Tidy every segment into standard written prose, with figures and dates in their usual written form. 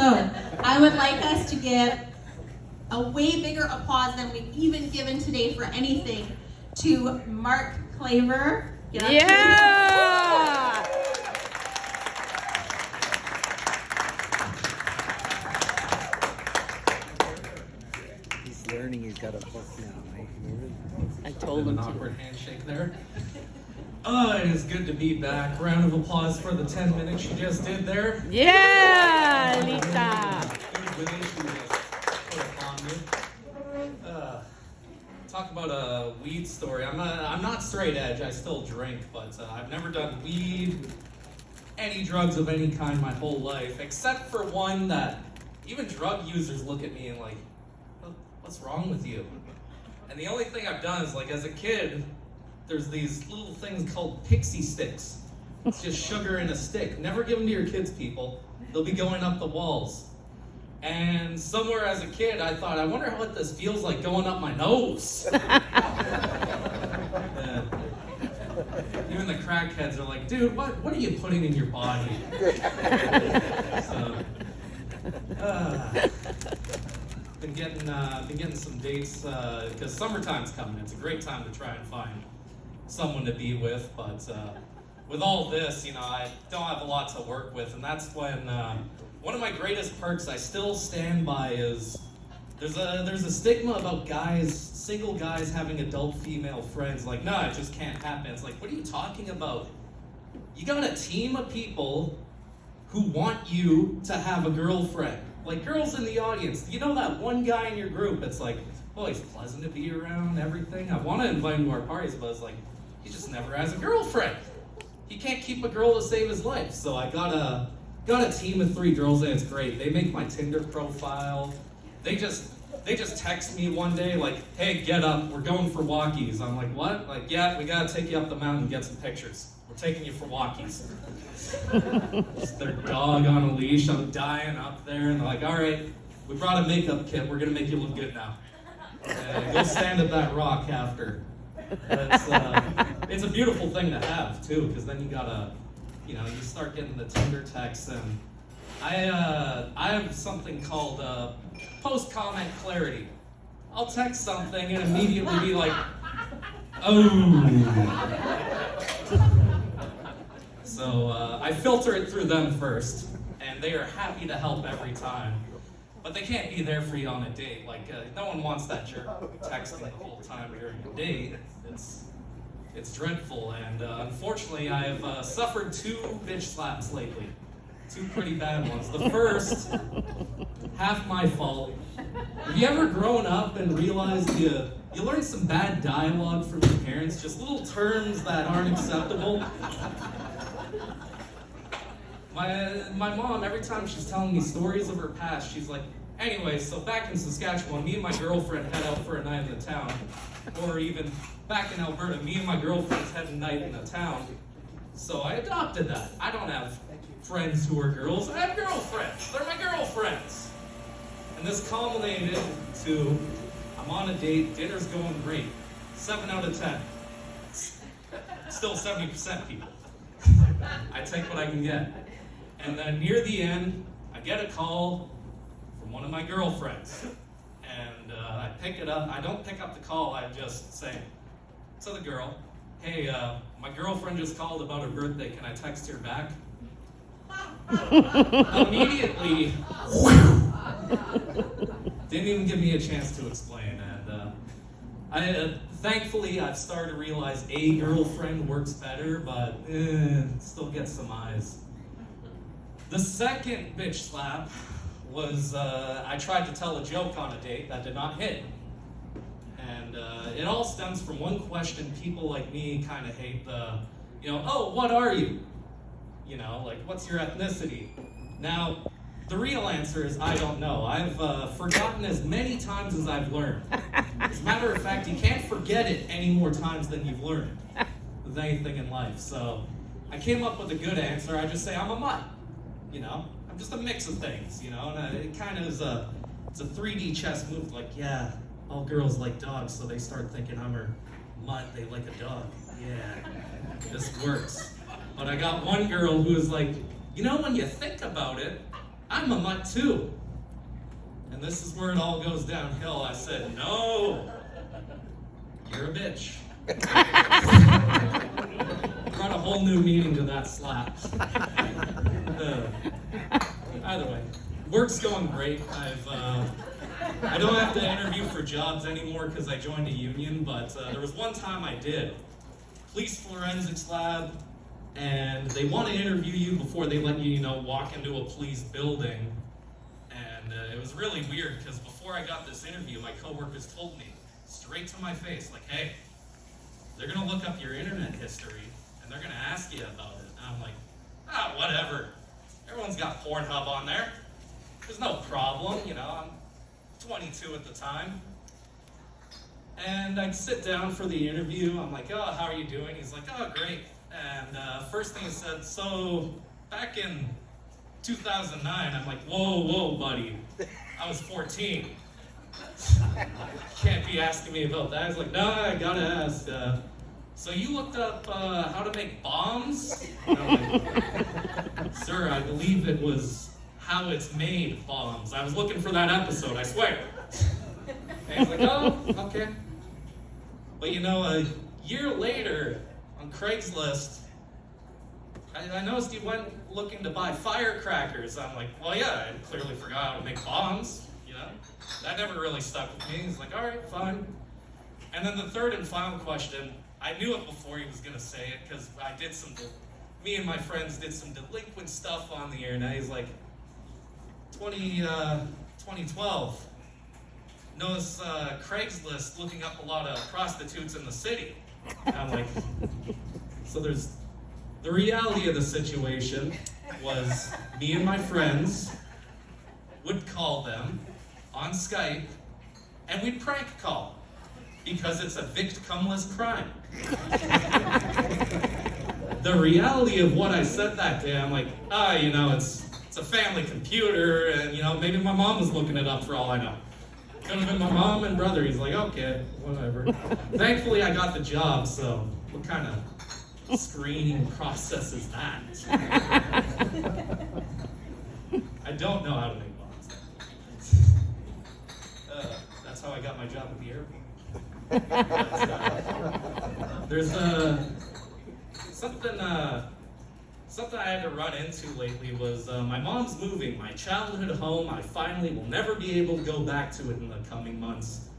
So I would like us to give a way bigger applause than we've even given today for anything to Mark Claver. Get up Yeah! He's learning, he's got a book now, right? I told him An to. awkward handshake there. Oh, it is good to be back. Round of applause for the 10 minutes you just did there. Yeah, Lisa. Good way to put upon me. Talk about a weed story. I'm not straight edge. I still drink, but I've never done weed, any drugs of any kind my whole life, except for one that even drug users look at me and like, what's wrong with you? And the only thing I've done is, like, as a kid, there's these little things called pixie sticks. It's just sugar in a stick. Never give them to your kids, people. They'll be going up the walls. And somewhere as a kid, I thought, I wonder what this feels like going up my nose. Even the crackheads are like, dude, what are you putting in your body? So, been getting some dates because summertime's coming. It's a great time to try and find someone to be with, but with all this, you know, I don't have a lot to work with, and that's when one of my greatest perks I still stand by is there's a stigma about single guys having adult female friends. Like, no, it just can't happen. It's like, what are you talking about? You got a team of people who want you to have a girlfriend. Like, girls in the audience, you know that one guy in your group, it's like, oh, he's pleasant to be around, everything. I want to invite him to our parties, but it's like, he just never has a girlfriend. He can't keep a girl to save his life. So I got a team of 3 girls, and it's great. They make my Tinder profile. They just text me one day like, hey, get up, we're going for walkies. I'm like, what? Like, yeah, we gotta take you up the mountain and get some pictures. We're taking you for walkies. Just their dog on a leash. I'm dying up there, and they're like, all right, we brought a makeup kit. We're gonna make you look good now. Go stand at that rock after. It's a beautiful thing to have too, because then you gotta, you start getting the Tinder texts, and I have something called post-comment clarity. I'll text something and immediately be like, oh. So I filter it through them first, and they are happy to help every time. But they can't be there for you on a date. Like, no one wants that jerk texting the whole time during a date. It's dreadful, and unfortunately, I have suffered 2 bitch slaps lately. 2 pretty bad ones. The first, half my fault. Have you ever grown up and realized you learn some bad dialogue from your parents, just little terms that aren't acceptable? My mom, every time she's telling me stories of her past, she's like, anyway, so back in Saskatchewan, me and my girlfriend head out for a night in the town. Or even back in Alberta, me and my girlfriend's had a night in the town. So I adopted that. I don't have friends who are girls, I have girlfriends. They're my girlfriends. And this culminated to, I'm on a date, dinner's going great. 7 out of 10. Still 70% people. I take what I can get. And then near the end, I get a call from one of my girlfriends. And I pick it up. I don't pick up the call, I just say to the girl, hey, my girlfriend just called about her birthday, can I text her back? Immediately, didn't even give me a chance to explain. And thankfully, I've started to realize a girlfriend works better, but still gets some eyes. The second bitch slap was I tried to tell a joke on a date that did not hit. And it all stems from one question people like me kind of hate, oh, what are you? Like, what's your ethnicity? Now, the real answer is I don't know. I've forgotten as many times as I've learned. As a matter of fact, you can't forget it any more times than you've learned with anything in life. So I came up with a good answer. I just say I'm a mutt. I'm just a mix of things, and it kind of is it's a 3D chess move. Like, yeah, all girls like dogs, so they start thinking I'm her mutt, they like a dog. Yeah, this works. But I got one girl who was like, when you think about it, I'm a mutt too. And this is where it all goes downhill. I said, no, you're a bitch. Brought a whole new meaning to that slap. Either way, work's going great. I don't have to interview for jobs anymore because I joined a union, but there was one time I did. Police forensics lab, and they want to interview you before they let you, walk into a police building. And it was really weird because before I got this interview, my coworkers told me straight to my face, like, hey, they're going to look up your internet history and they're going to ask you about it. And I'm like, whatever. Everyone's got Pornhub on there. There's no problem, I'm 22 at the time. And I sit down for the interview. I'm like, oh, how are you doing? He's like, oh, great. And first thing he said, so back in 2009, I'm like, whoa, buddy. I was 14. Can't be asking me about that. He's like, no, I gotta ask. So you looked up how to make bombs? And I'm like, sir, I believe it was How It's Made Bombs. I was looking for that episode, I swear. And he's like, oh, okay. But a year later on Craigslist, I noticed you went looking to buy firecrackers. I'm like, well, yeah, I clearly forgot how to make bombs, That never really stuck with me. He's like, all right, fine. And then the third and final question, I knew it before he was going to say it because me and my friends did some delinquent stuff on the internet. He's like, 2012, notice Craigslist looking up a lot of prostitutes in the city. And I'm like, so the reality of the situation was me and my friends would call them on Skype and we'd prank call because it's a victimless crime. The reality of what I said that day, I'm like, it's a family computer, and maybe my mom was looking it up for all I know. Could have been my mom and brother. He's like, okay, whatever. Thankfully, I got the job, so what kind of screening process is that? I don't know how to make bombs. That's how I got my job at the airport. There's something I had to run into lately was my mom's moving, my childhood home. I finally will never be able to go back to it in the coming months.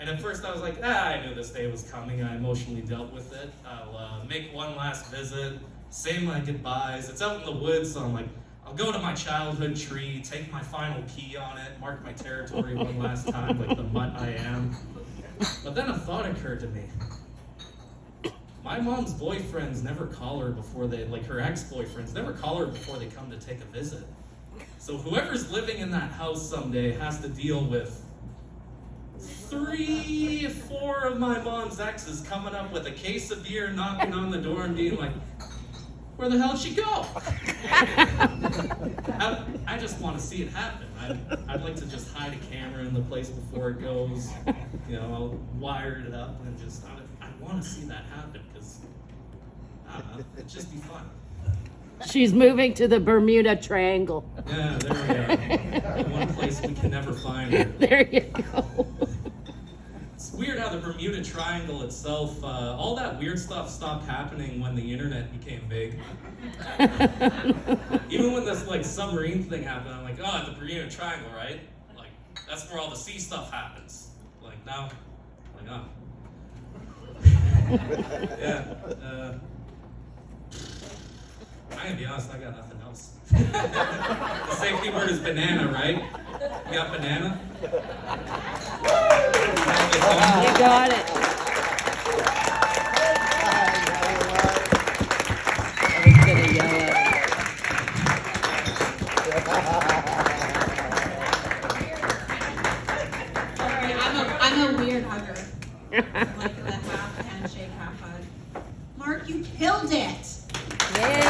And at first I was like, I knew this day was coming. I emotionally dealt with it. I'll make one last visit, say my goodbyes. It's out in the woods, so I'm like, I'll go to my childhood tree, take my final pee on it, mark my territory one last time like the mutt I am. But then a thought occurred to me. My mom's boyfriends never call her before her ex-boyfriends never call her before they come to take a visit. So whoever's living in that house someday has to deal with 3 or 4 of my mom's exes coming up with a case of beer, knocking on the door and being like, where the hell did she go? I just want to see it happen. I'd like to just hide a camera in the place before it goes. I'll wire it up and I want to see that happen because, I don't know, it'd just be fun. She's moving to the Bermuda Triangle. Yeah, there we are. The one place we can never find her. There you go. It's weird how the Bermuda Triangle itself, all that weird stuff stopped happening when the internet became big. Even when this submarine thing happened, I'm like, oh, the Bermuda Triangle, right? That's where all the sea stuff happens. Now, oh. Yeah. I'm gonna be honest, I got nothing else. The safety word is banana, right? You got banana? You got it. I was gonna yell at Sorry, I'm a weird hugger. Like the half handshake, half hug. Mark, you killed it! Yeah.